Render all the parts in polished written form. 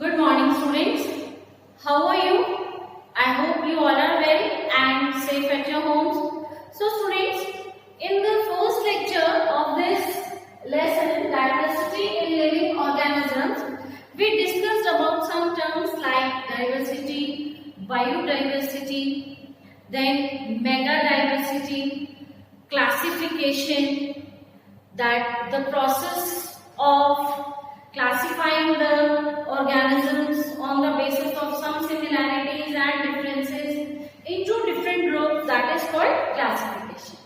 Good morning, students. How are you? I hope you all are well and safe at your homes. So, students, in the first lecture of this lesson, Diversity in Living Organisms, we discussed about some terms like diversity, biodiversity, then megadiversity, classification, that the process of classifying the organisms on the basis of some similarities and differences into different groups, that is called classification.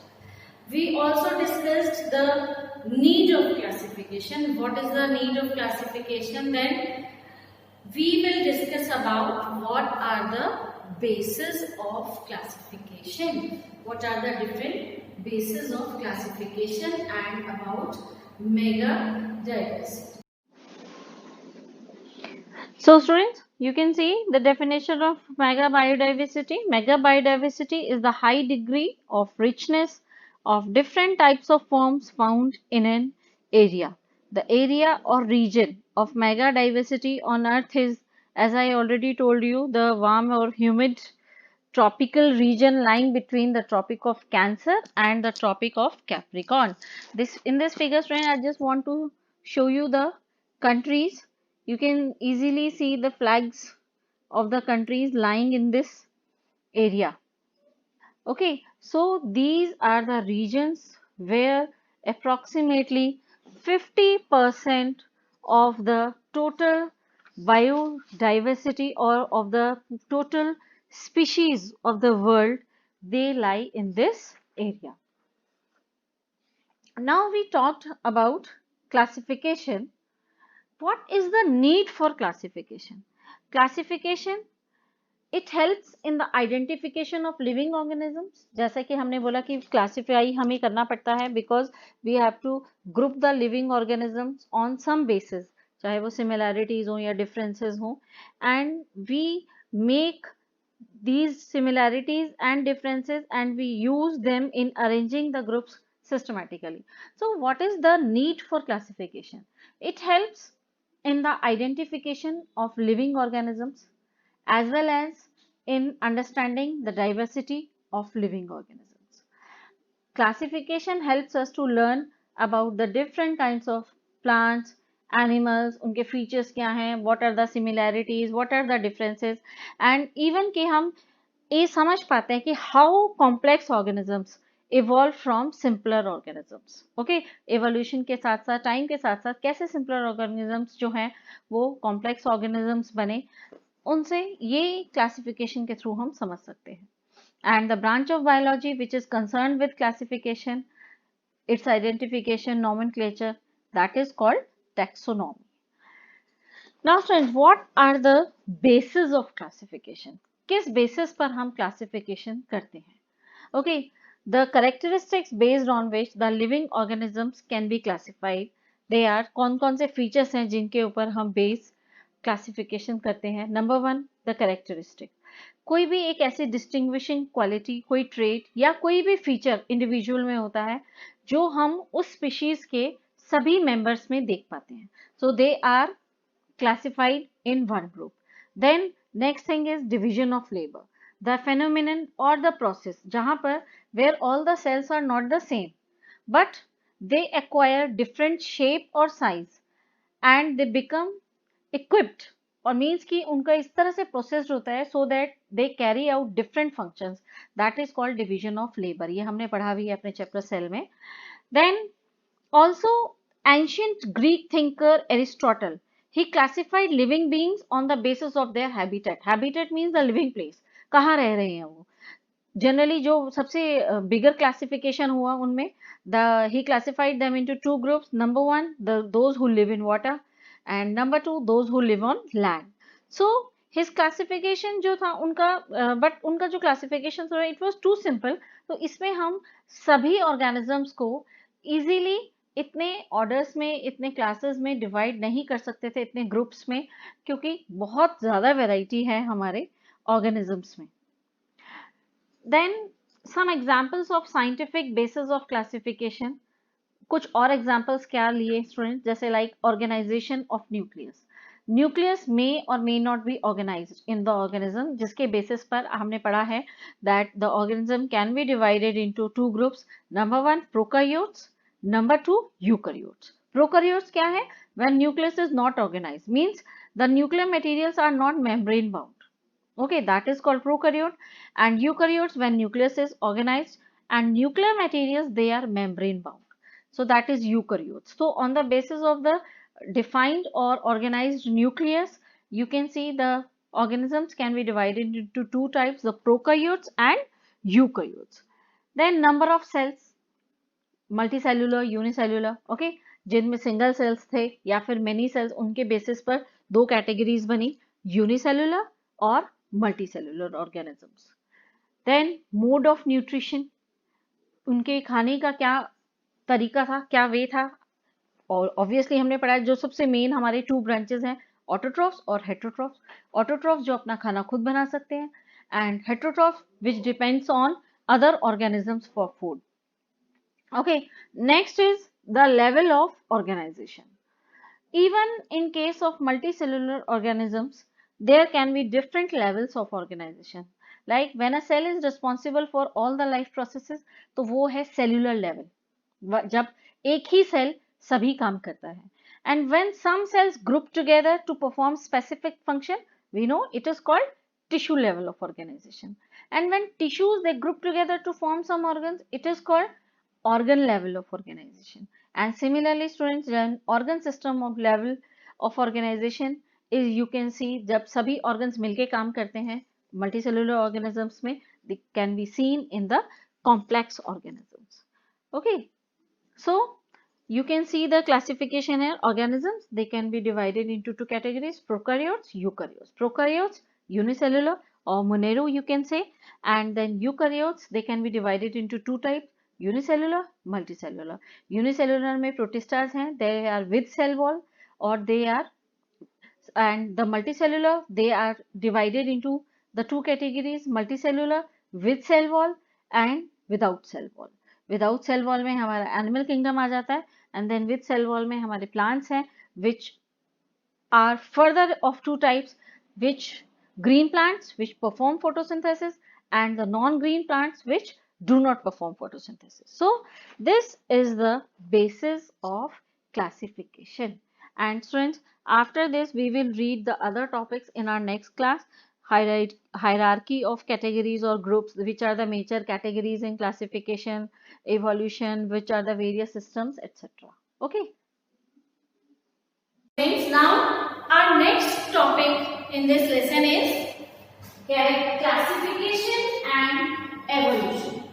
We also discussed the need of classification. What is the need of classification? Then we will discuss about what are the bases of classification. What are the different bases of classification and about mega diversity. So students, you can see the definition of mega biodiversity. Mega biodiversity is the high degree of richness of different types of forms found in an area. The area or region of mega diversity on earth is, as I already told you, the warm or humid tropical region lying between the Tropic of Cancer and the Tropic of Capricorn. This in this figure, student, I just want to show you the countries. You can easily see the flags of the countries lying in this area. Okay, so these are the regions where approximately 50% of the total biodiversity or of the total species of the world, they lie in this area. Now we talked about classification. What is the need for classification? Classification, it helps in the identification of living organisms. जैसा कि हमने बोला कि classify हमें करना पड़ता है because we have to group the living organisms on some basis, चाहे वो सिमिलैरिटीज हो या डिफरेंसेस हो, and we make these similarities and differences and we use them in arranging the groups systematically. So what is the need for classification? It helps in the identification of living organisms as well as in understanding the diversity of living organisms. Classification helps us to learn about the different kinds of plants, animals, उनके features क्या हैं, what are the similarities, what are the differences, and even कि हम ये समझ पाते हैं कि how complex organisms evolve from simpler organisms. Okay, evolution के साथ साथ time के साथ साथ कैसे simpler organisms जो हैं वो complex organisms बने, उनसे ये classification के through हम समझ सकते हैं. And the branch of biology which is concerned with classification, its identification, nomenclature, that is called taxonomy. Now friends, what are the bases of classification? किस basis पर हम classification करते हैं? Okay, the characteristics based on which the living organisms can be classified, they are कौन-कौन से features हैं जिनके ऊपर हम base classification करते हैं? Number one, the characteristic. कोई भी एक ऐसी डिस्टिंग्विशिंग क्वालिटी, कोई ट्रेट या कोई भी फीचर इंडिविजुअल में होता है जो हम उस स्पीशीज के सभी मेंबर्स में देख पाते हैं. So they are classified in one group. Then next thing is division of labor. The phenomenon or the process जहाँ पर where all the cells are not the same but they acquire different shape or size and they become equipped और means कि उनका इस तरह से process होता है so that they carry out different functions, that is called division of labour. ये हमने पढ़ा भी है अपने चैप्टर सेल में. Then also ancient Greek thinker Aristotle, he classified living beings on the basis of their habitat. Habitat means the living place, कहाँ रह रहे हैं वो. जनरली जो सबसे बिगर क्लासिफिकेशन हुआ उनमें he classified them into two groups. Number one, those who live in water, and number two, those who live on land. So his classification जो था उनका but उनका जो classification था it was too simple. तो इसमें हम सभी organisms को easily इतने ऑर्डर्स में, इतने क्लासेस में डिवाइड नहीं कर सकते थे, इतने ग्रुप्स में, क्योंकि बहुत ज़्यादा वैरायटी है हमारे ऑर्गेनिजम्स में. Then some examples of scientific basis of classification. कुछ और एग्जांपल्स क्या लिए स्टूडेंट, जैसे like organisation of nucleus. Nucleus may or may not be organised in the organism, जिसके बेसिस पर हमने पढ़ा है that the organism can be divided into two groups. Number 1 prokaryotes, number 2 eukaryotes. Prokaryotes क्या है? When nucleus is not organised, means the nuclear materials are not membrane bound. Okay, that is called prokaryote. And eukaryotes, when nucleus is organized and nuclear materials, they are membrane bound. So that is eukaryotes. So on the basis of the defined or organized nucleus, you can see the organisms can be divided into two types, the prokaryotes and eukaryotes. Then number of cells, multicellular, unicellular, okay, जिनमें single sales थे या फिर many sales, उनके basis पर दो categories बनी, unicellular और multicellular organisms. Then mode of nutrition, उनके खाने का क्या तरीका था, क्या वे था. और ऑब्वियसली हमने पढ़ा जो सबसे मेन हमारे टू ब्रांचेस हैं, ऑटोट्रॉफ्स और हेटरोट्रॉफ्स. ऑटोट्रॉफ्स जो अपना खाना खुद बना सकते हैं, and heterotrophs which depends on other organisms for food. Okay, next is the level of organization. Even in case of multicellular organisms, there can be different levels of organization. Like when a cell is responsible for all the life processes, तो वो है cellular level. जब एक ही cell सभी काम करता है. And when some cells group together to perform specific function, we know it is called tissue level of organization. And when tissues they group together to form some organs, it is called organ level of organization. And similarly students, when organ system of level of organization is, you can see जब सभी organs मिलके काम करते हैं multicellular organisms में, they can be seen in the complex organisms. Okay, so you can see the classification here. Organisms, they can be divided into two categories, prokaryotes, eukaryotes. Prokaryotes unicellular or monero you can say, and then eukaryotes, they can be divided into two types, unicellular, multicellular. Unicellular में protistas हैं, they are with cell wall, or they are, and the multicellular, they are divided into the two categories, multicellular with cell wall and without cell wall. Without cell wall में हमारा animal kingdom आ जाता है, and then with cell wall में हमारे plants हैं, which are further of two types, which green plants which perform photosynthesis and the non-green plants which do not perform photosynthesis. So this is the basis of classification. And students, after this we will read the other topics in our next class, hierarchy of categories or groups, which are the major categories in classification, evolution, which are the various systems, etc. Okay. Friends, now our next topic in this lesson is classification and evolution.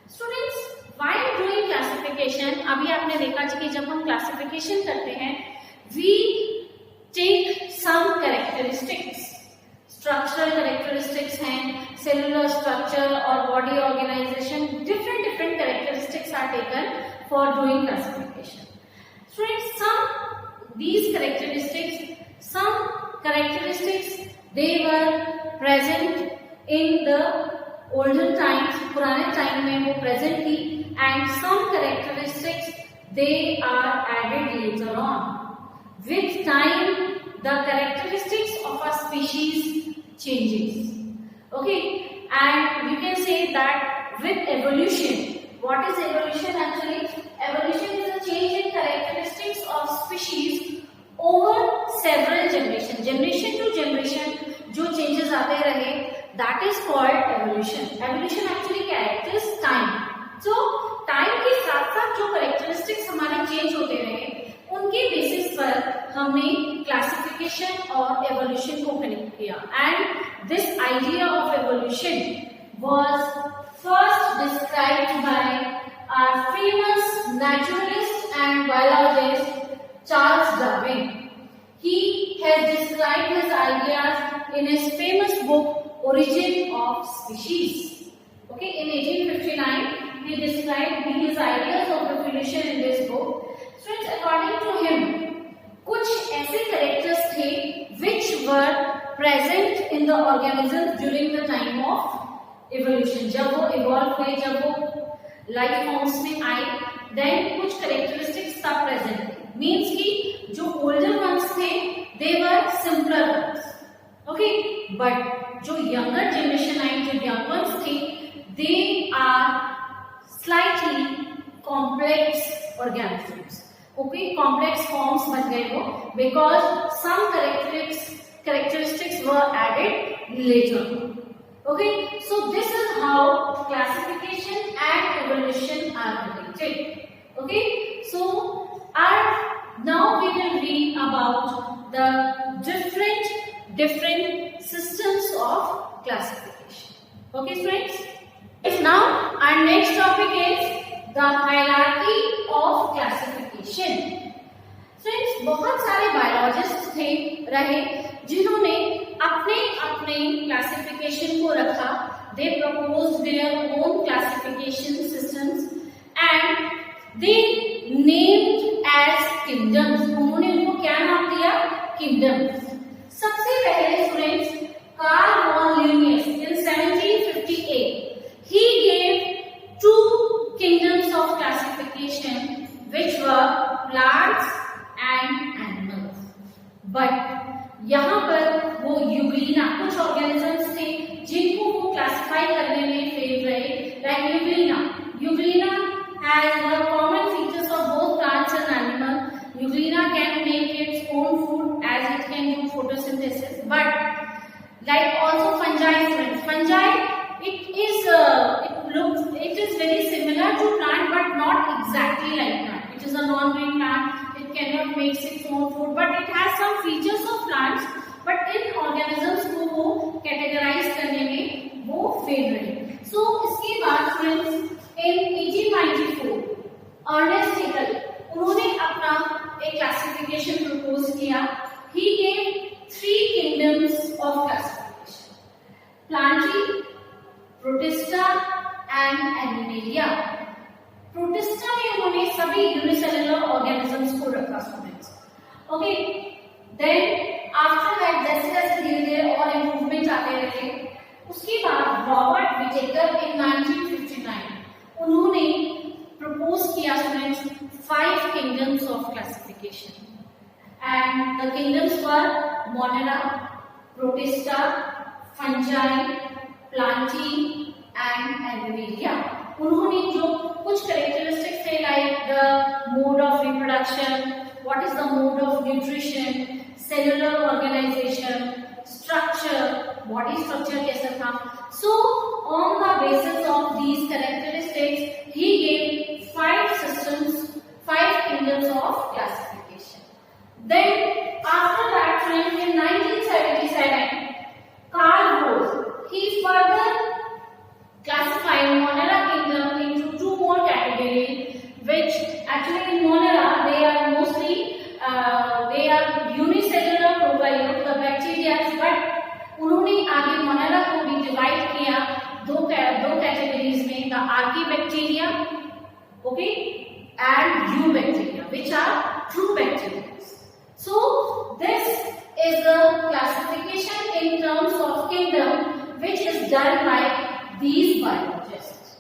Students, while doing classification, अभी आपने देखा कि जब हम classification करते हैं, we take some characteristics. Structural characteristics हैं, cellular structure or body organization, different characteristics are taken for doing classification. Students, these characteristics, some characteristics, they were present in the olden times, पुराने time में वो present थी, and some characteristics they are added later on. With time, the characteristics of a species changes. Okay, and we can say that with evolution, what is evolution actually? Evolution is a change in characteristics of species over several generations. Generation to generation जो changes आते रहे, that is called evolution. Evolution actually क्या है? It is time. So time के साथ साथ जो characteristics हमारे change होते रहे, उनके basis पर हमने classification और evolution को connect किया. And this idea of evolution was first described by our famous naturalist and biologist Charles Darwin. He has described his ideas in his famous book Origin of Species. Okay, in 1859 he described his ideas of evolution in this book. Friends, according to him, कुछ ऐसे characters थे which were present in the organism during the time of evolution. जब वो evolve हुए, जब वो life forms में आए, देन कुछ कैरेक्टरिस्टिक्स तब प्रेजेंट थे. मीन्स कि जो ओल्डर वंस थे, दे वर ओके, बट जो यंगर जनरेशन आई, जो यंग वंस थे, they are slightly complex organisms, okay, complex forms बन गए वो, because some characteristics were added later. Okay, so this is how classification and evolution are related. Okay, so now we will read about the different systems of classification. Okay, friends. Now our next topic is the hierarchy of classification. Friends, बहुत सारे biologist थे रहे जिन्होंने अपने अपने classification को रखा. They proposed their own classification systems and they named as kingdoms. उन्होंने उनको क्या नाम दिया? किंगडम्स. सबसे पहले friends, Carl von Linnaeus in 1758 he gave two kingdoms of classification which were plants and animals. But यहाँ पर वो यूग्लिना, कुछ ऑर्गेनिजम्स थे जिनको वो क्लासिफाई करने में फेल रहे, like Euglena has the common features of both plants and animals. Euglena can make its own food as it can do photosynthesis, but like also fungi, friends. Fungi, it is very similar to plant but not exactly like plant. It is a non-green plant. It cannot make its own food, but it has some features of plants. But in organisms को वो categorize करने में वो fail रहे. So इसके बाद friends, in 1894 Ernest Hegel, उन्होंने अपना एक क्लासिफिकेशन प्रपोज किया. He gave 3 kingdoms of classification: Plantae, Protista and Animalia. Protista में उन्होंने सभी यूनिसेलुलर ऑर्गेनिजम्स को रखा students. Okay, then after that जैसे जैसे धीरे धीरे और इम्प्रूवमेंट आते रहे, उसके बाद रॉबर्ट विटेकर इन 1959 उन्होंने प्रपोज किया students 5 kingdoms of classification and the kingdoms were Monera, Protista, Fungi, Plantae and Animalia. उन्होंने जो कुछ कैरेक्टरिस्टिक्स थे like the mode of reproduction, what is the mode of nutrition, cellular organisation, structure, body structure कैसा था. So on the basis of these characteristics he gave 5 systems, 5 kingdoms of classification. Then after that friends, in 1977 Carl Rose, he further classified Monera kingdom into 2 more categories, which actually in Monera they are mostly they are unicellular prokaryote, the bacteria, but उन्होंने आगे Monera को भी divide किया दो categories में, the Archaebacteria, okay, and Eubacteria, which are true bacteria. So this is the classification in terms of kingdom which is done by these biologists.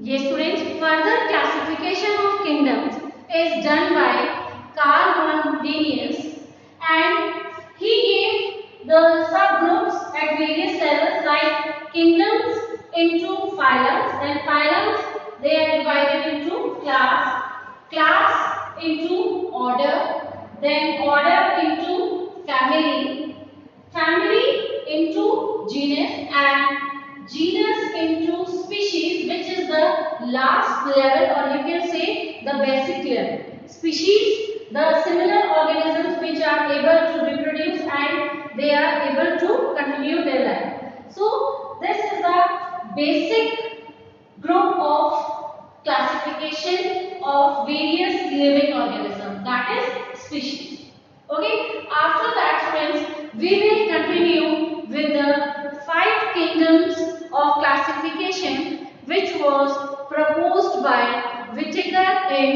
Yes students, further classification of kingdoms is done by Carl von Linnaeus and he gave the subgroups at various levels like kingdoms into phylums, then phylums they are divided into class into order, then order into family into genus and genus into species, which is the last level or you can say the basic level. Species, the similar organisms which are able to reproduce and they are able to continue their life. So this is the basic group of classification of various living organisms, that is species. Okay, after that friends, we will continue with the 5 kingdoms of classification which was proposed by Whittaker in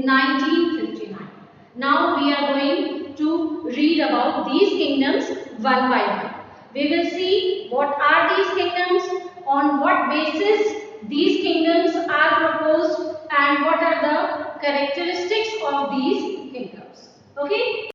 1959. Now we are going to read about these kingdoms one by one. We will see what are these kingdoms, on what basis these kingdoms are proposed and what are the characteristics of these kingdoms. Okay.